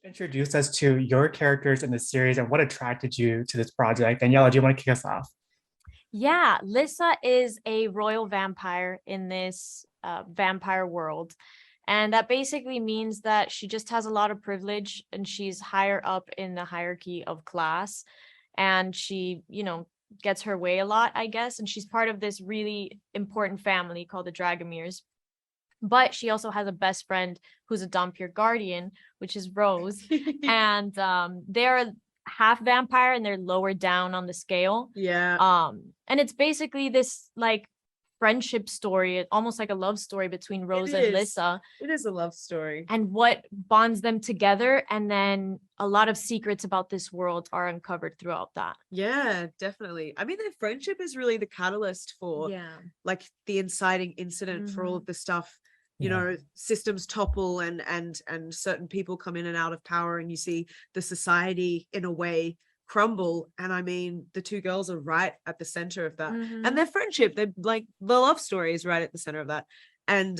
Introduce us to your characters in the series and what attracted you to this project. Daniela, do you want to kick us off? Yeah, Lissa is a royal vampire in this vampire world. And that basically means that she just has a lot of privilege and she's higher up in the hierarchy of class. And she, gets her way a lot, I guess. And she's part of this really important family called the Dragomirs. But she also has a best friend who's a Dhampir guardian, which is Rose. And they're half vampire and they're lower down on the scale. Yeah. And it's basically this like friendship story, almost like a love story between Rose and Lissa. It is a love story. And what bonds them together. And then a lot of secrets about this world are uncovered throughout that. Yeah, definitely. I mean, their friendship is really the catalyst for like the inciting incident for all of the stuff. You know, systems topple and certain people come in and out of power, and you see the society in a way crumble. And I mean, the two girls are right at the center of that. And their friendship, they're like the love story is right at the center of that. And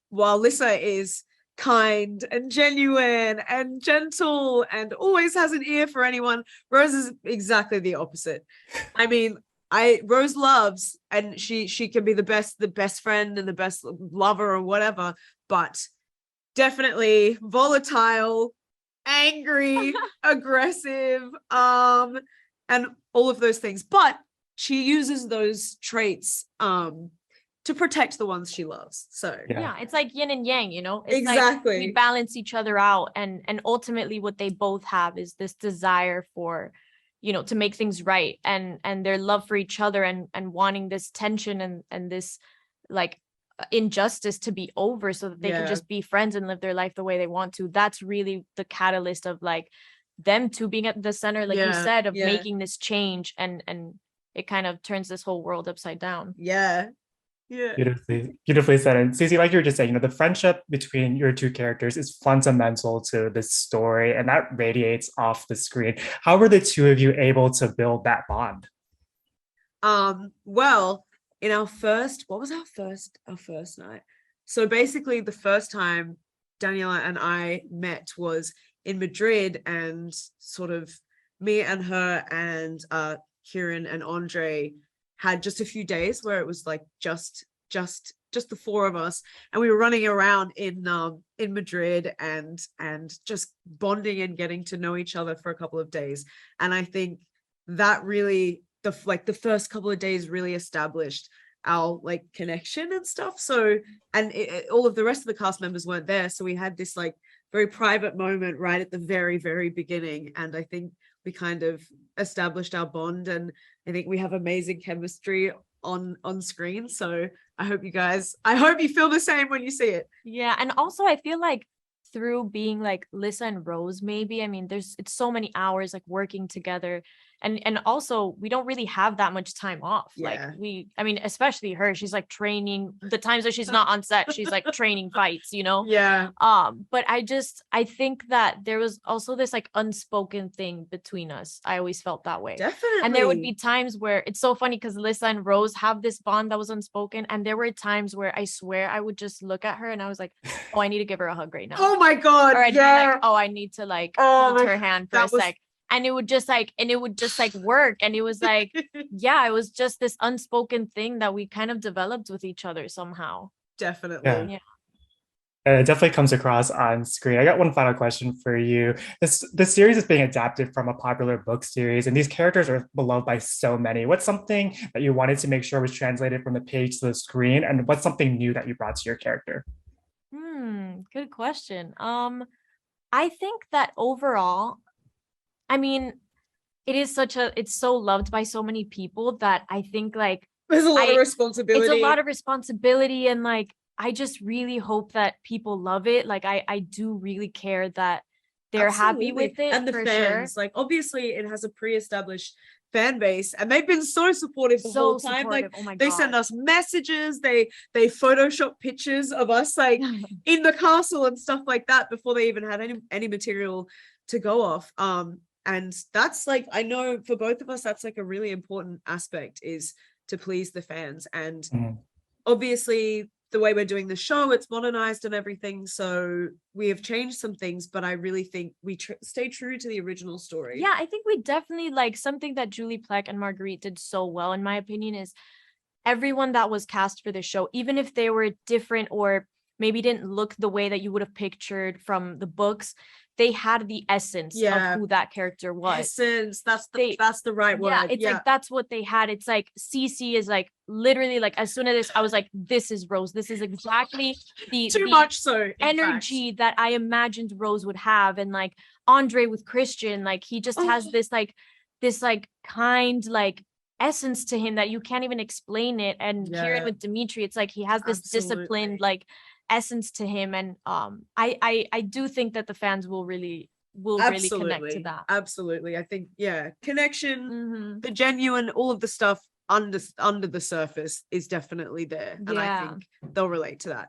while Lissa is kind and genuine and gentle and always has an ear for anyone, Rose is exactly the opposite. I mean, Rose loves, and she can be the best friend and the best lover or whatever, but definitely volatile, angry, aggressive, and all of those things. But she uses those traits to protect the ones she loves. So yeah, it's like yin and yang, it's exactly. Like we balance each other out, and ultimately what they both have is this desire for to make things right, and their love for each other, and wanting this tension and this like injustice to be over so that they can just be friends and live their life the way they want to. That's really the catalyst of like them two being at the center, like you said, of making this change, and it kind of turns this whole world upside down. Yeah. Beautifully said. And Sisi, like you were just saying, the friendship between your two characters is fundamental to this story, and that radiates off the screen. How were the two of you able to build that bond? Well, in our first night? So basically the first time Daniela and I met was in Madrid, and sort of me and her and Kieran and Andre had just a few days where it was like just the four of us, and we were running around in Madrid and just bonding and getting to know each other for a couple of days. And I think that really the first couple of days really established our like connection and stuff. So, and all of the rest of the cast members weren't there, so we had this like very private moment right at the very, very beginning, and I think we kind of established our bond, and I think we have amazing chemistry on screen. So I hope you feel the same when you see it. Yeah, and also I feel like through being like Lissa and Rose, maybe, I mean, it's so many hours like working together, and also we don't really have that much time off. Like I mean, especially her, she's like training. The times that she's not on set, she's like training fights, but I think that there was also this like unspoken thing between us. I always felt that way. Definitely. And there would be times where it's so funny because Lissa and Rose have this bond that was unspoken, and there were times where I swear I would just look at her and I was like, oh, I need to give her a hug right now. Oh my god. Or I'd be like, oh, I need to like hold her hand for a sec. And it would just like work. And it was like, it was just this unspoken thing that we kind of developed with each other somehow. Definitely. Yeah. It definitely comes across on screen. I got one final question for you. This series is being adapted from a popular book series, and these characters are beloved by so many. What's something that you wanted to make sure was translated from the page to the screen, and what's something new that you brought to your character? Good question. I think that overall, I mean, it's so loved by so many people that I think like there's a lot of responsibility. It's a lot of responsibility, and like I just really hope that people love it. Like I do really care that they're happy with it. And the fans, like obviously it has a pre-established fan base, and they've been so supportive the whole time. Like they send us messages, they Photoshop pictures of us like in the castle and stuff like that before they even had any material to go off. And that's like, I know for both of us that's like a really important aspect, is to please the fans. And obviously the way we're doing the show, it's modernized and everything, so we have changed some things, but I really think we stay true to the original story. Yeah, I think we definitely, like, something that Julie Plec and Marguerite did so well, in my opinion, is everyone that was cast for the show, even if they were different or maybe didn't look the way that you would have pictured from the books, they had the essence of who that character was. Essence, that's the right word. Yeah, it's like, that's what they had. It's like Sisi is like literally, like, as soon as this, I was like, this is Rose. This is exactly the much so energy that I imagined Rose would have. And like Andre with Christian, like he just has this kind, like, essence to him that you can't even explain it. And Kieran with Dimitri, it's like he has this disciplined, like, essence to him. And I do think that the fans will really connect to that. Absolutely. I think connection, the genuine, all of the stuff under the surface is definitely there. And I think they'll relate to that,